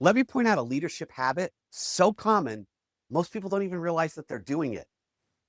Let me point out a leadership habit so common, most people don't even realize that they're doing it.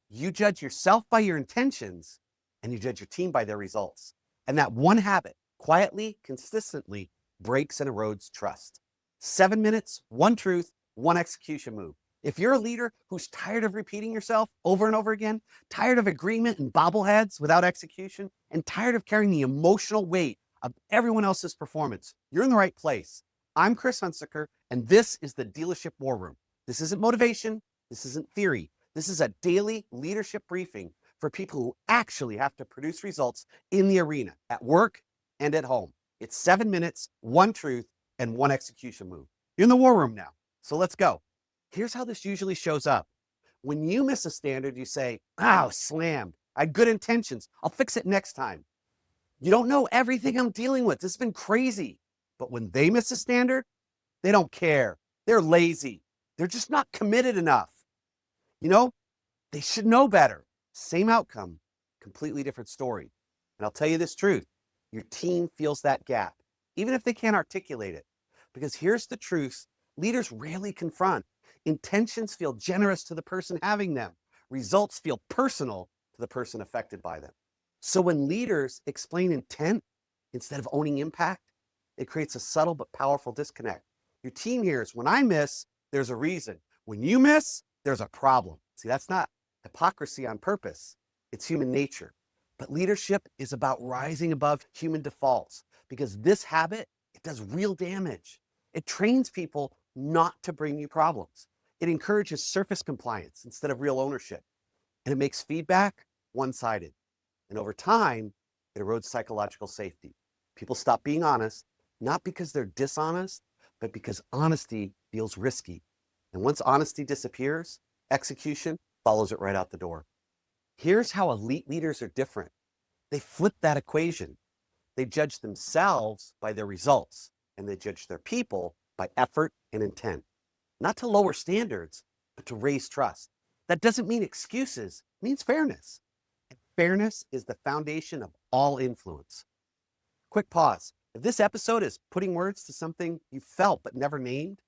You judge yourself by your intentions, and you judge your team by their results. And that one habit, quietly, consistently, breaks and erodes trust. 7 minutes, one truth, one execution move. If you're a leader who's tired of repeating yourself over and over again, tired of agreement and bobbleheads without execution, and tired of carrying the emotional weight of everyone else's performance, you're in the right place. I'm Chris Hunsaker, and this is the Dealership War Room. This isn't motivation. This isn't theory. This is a daily leadership briefing for people who actually have to produce results in the arena, at work and at home. It's 7 minutes, one truth, and one execution move. You're in the war room now, so let's go. Here's how this usually shows up. When you miss a standard, you say, "Oh, slammed. I had good intentions. I'll fix it next time." You don't know everything I'm dealing with. This has been crazy. But when they miss a standard, they don't care. They're lazy. They're just not committed enough. You know, they should know better. Same outcome, completely different story. And I'll tell you this truth. Your team feels that gap, even if they can't articulate it. Because here's the truth. Leaders rarely confront. Intentions feel generous to the person having them. Results feel personal to the person affected by them. So when leaders explain intent instead of owning impact, it creates a subtle but powerful disconnect. Your team hears, when I miss, there's a reason. When you miss, there's a problem. See, that's not hypocrisy on purpose. It's human nature. But leadership is about rising above human defaults, because this habit, it does real damage. It trains people not to bring you problems. It encourages surface compliance instead of real ownership. And it makes feedback one-sided. And over time, it erodes psychological safety. People stop being honest, not because they're dishonest, but because honesty feels risky. And once honesty disappears, execution follows it right out the door. Here's how elite leaders are different. They flip that equation. They judge themselves by their results, and they judge their people by effort and intent. Not to lower standards, but to raise trust. That doesn't mean excuses, it means fairness. And fairness is the foundation of all influence. Quick pause. If this episode is putting words to something you felt but never named,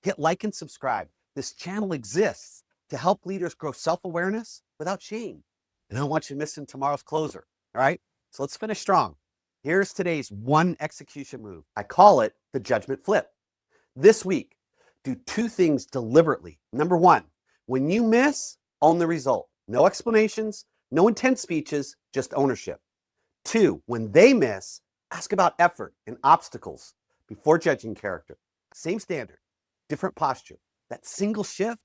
hit like and subscribe. This channel exists to help leaders grow self-awareness without shame. And I don't want you missing tomorrow's closer, all right? So let's finish strong. Here's today's one execution move. I call it the judgment flip. This week, do two things deliberately. Number one, when you miss, own the result. No explanations, no intense speeches, just ownership. Two, when they miss, ask about effort and obstacles before judging character. Same standard, different posture. That single shift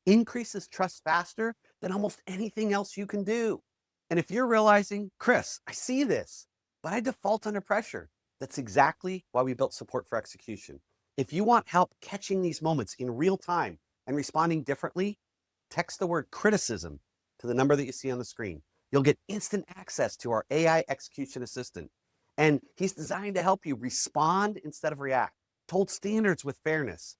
increases trust faster than almost anything else you can do. And if you're realizing, Chris, I see this, but I default under pressure, that's exactly why we built Support for Execution. If you want help catching these moments in real time and responding differently, text the word criticism to the number that you see on the screen. You'll get instant access to our AI execution assistant. And he's designed to help you respond instead of react, to hold standards with fairness,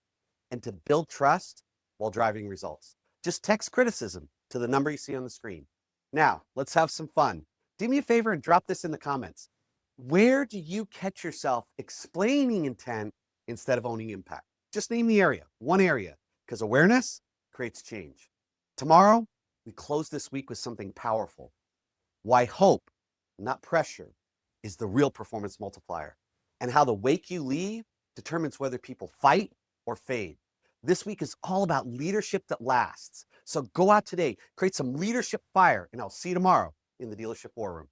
and to build trust while driving results. Just text criticism to the number you see on the screen. Now, let's have some fun. Do me a favor and drop this in the comments. Where do you catch yourself explaining intent instead of owning impact? Just name the area, one area, because awareness creates change. Tomorrow, we close this week with something powerful. Why hope, not pressure, is the real performance multiplier, and how the wake you leave determines whether people fight or fade. This week is all about leadership that lasts. So go out today, create some leadership fire, and I'll see you tomorrow in the Dealership War Room.